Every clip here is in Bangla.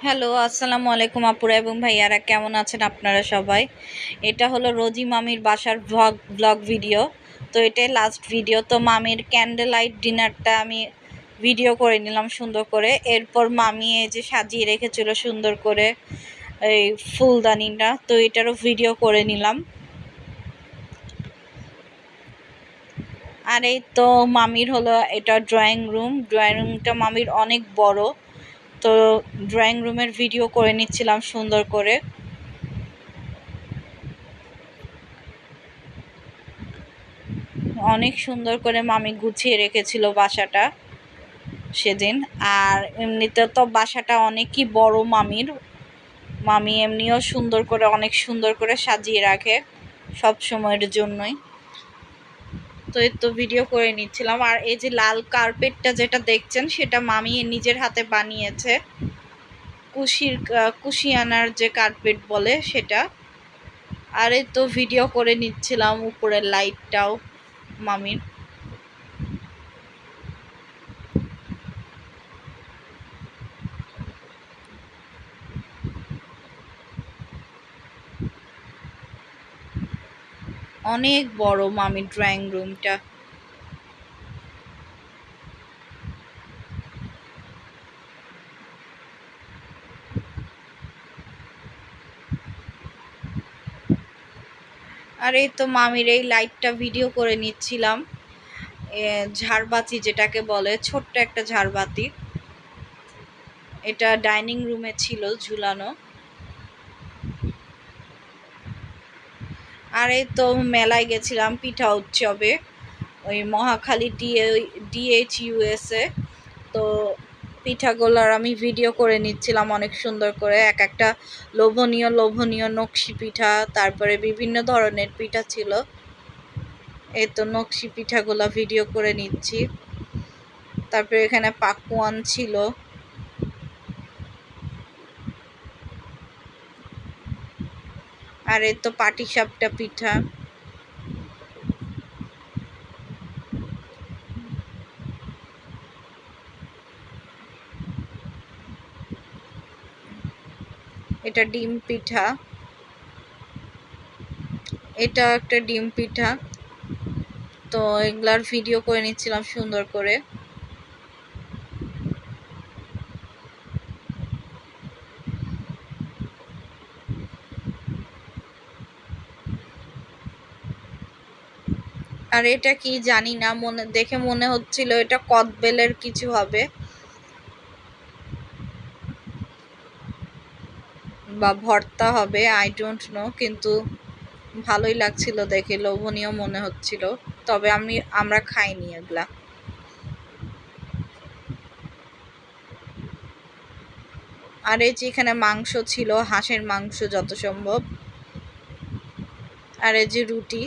হ্যালো, আসসালামু আলাইকুম আপুরা এবং ভাইয়ারা, কেমন আছেন আপনারা সবাই? এটা হলো রোজি মামির বাসার ব্লগ ভিডিও। তো এটাই লাস্ট ভিডিও। তো মামির ক্যান্ডেল লাইট ডিনারটা আমি ভিডিও করে নিলাম সুন্দর করে। এরপর মামি এই যে সাজিয়ে রেখেছিল সুন্দর করে এই ফুলদানিটা, তো এটারও ভিডিও করে নিলাম। আর এই তো মামির হলো এটা ড্রয়িং রুমটা মামির অনেক বড়। তো ড্রয়িং রুমের ভিডিও করে নিচ্ছিলাম সুন্দর করে। অনেক সুন্দর করে মামি গুছিয়ে রেখেছিল বাসাটা সেদিন। আর এমনিতে তো বাসাটা অনেকই বড় মামি এমনিও অনেক সুন্দর করে সাজিয়ে রাখে সব সময়ের জন্যই। তো এই তো ভিডিও করে নিচ্ছিলাম। আর এই যে লাল কার্পেটটা যেটা দেখছেন সেটা মামি নিজের হাতে বানিয়েছে, কুশিয়ানার যে কার্পেট বলে সেটা। আর এই তো ভিডিও করে নিচ্ছিলাম উপরের লাইটটাও মামির। অনেক বড় মামির ড্রয়িং রুমটা। আর এই তো মামির এই লাইটটা ভিডিও করে নিচ্ছিলাম। ঝাড়বাতি যেটাকে বলে, ছোট্ট একটা ঝাড়বাতি, এটা ডাইনিং রুমে ছিল ঝুলানো। আর এই তো মেলায় গেছিলাম পিঠা উৎসবে, ওই মহাখালী DHUS-এ। তো পিঠাগুলোর আমি ভিডিও করে নিচ্ছিলাম অনেক সুন্দর করে। এক একটা লোভনীয় লোভনীয় নকশি পিঠা, তারপরে বিভিন্ন ধরনের পিঠা ছিল। এই তো নকশি পিঠাগুলো ভিডিও করে নিচ্ছি। তারপরে এখানে পাকোয়ান ছিল। আর এই তো পাটিসাপটা পিঠা। এটা ডিম পিঠা, এটা একটা ডিম পিঠা। তো এগুলার ভিডিও করে নিচ্ছিলাম সুন্দর করে। আর এটা কি জানি না, দেখে মনে হচ্ছিল এটা কদবেলের কিছু হবে বা ভর্তা হবে, আই ডোন্ট নো, কিন্তু ভালোই লাগছিল দেখে, লোভনীয় মনে হচ্ছিল। তবে আমরা খাইনি এগুলা। আর এই যে এখানে মাংস ছিল, হাঁসের মাংস যত সম্ভব। আর এই যে রুটি।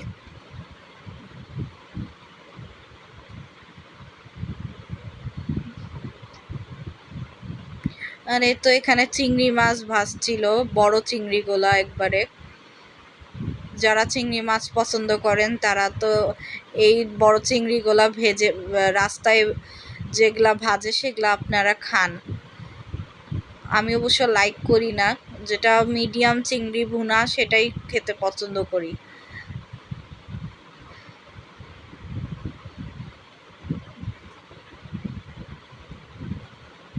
আর এই তো এখানে চিংড়ি মাছ ভাজছিল, বড় চিংড়িগুলা একবারে। যারা চিংড়ি মাছ পছন্দ করেন তারা তো এই বড় চিংড়িগুলা ভেজে রাস্তায় যেগুলা ভাজে সেগুলা আপনারা খান। আমি অবশ্য লাইক করি না, যেটা মিডিয়াম চিংড়ি ভুনা সেটাই খেতে পছন্দ করি।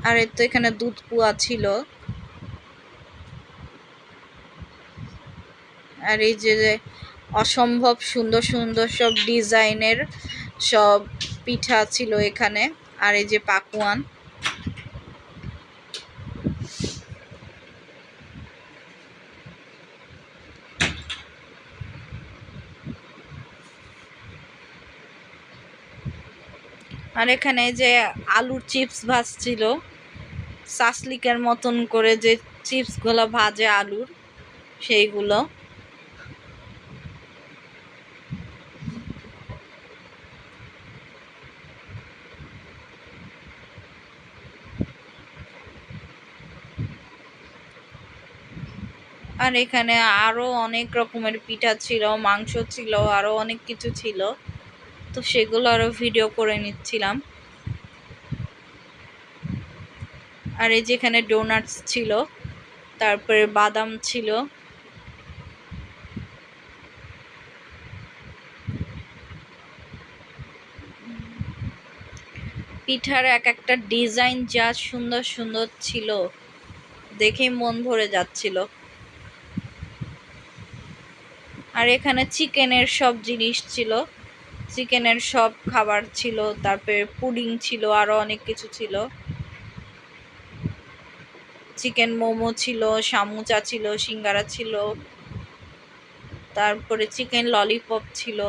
আর এই তো এখানে দুধ পুয়া ছিল। আর এই যে অসম্ভব সুন্দর সুন্দর সব ডিজাইনের সব পিঠা ছিল এখানে। আর এই যে পাকুয়ান। আর এখানে যে আলুর চিপস ভাজছিল, সাসলিকের মতন করে যে চিপসগুলো ভাজে আলুর, সেইগুলো। আর এখানে আরো অনেক রকমের পিঠা ছিল, মাংস ছিল, আরো অনেক কিছু ছিল। তো সেগুলো আরো ভিডিও করে নিচ্ছিলাম। আর এই যেখানে ডোনাটস ছিল, তারপরে বাদাম ছিল। পিঠার এক একটা ডিজাইন যা সুন্দর সুন্দর ছিল, দেখে মন ভরে যাচ্ছিল। আর এখানে চিকেনের সব জিনিস ছিল, চিকেনের সব খাবার ছিল, তারপরে পুডিং ছিল, আরো অনেক কিছু ছিল। চিকেন মোমো ছিল, সামুচা ছিল, সিঙ্গারা ছিল, তারপরে চিকেন ললিপপ ছিল।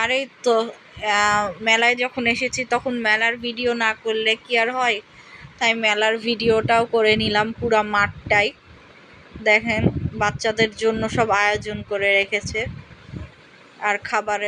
আর এই তো মেলায় যখন এসেছি তখন মেলার ভিডিও না করলে কি আর হয়, তাই মেলার ভিডিওটাও করে নিলাম। পুরা মাঠটাই দেখেন বাচ্চাদের জন্য সব আয়োজন করে রেখেছে। আর খাবারের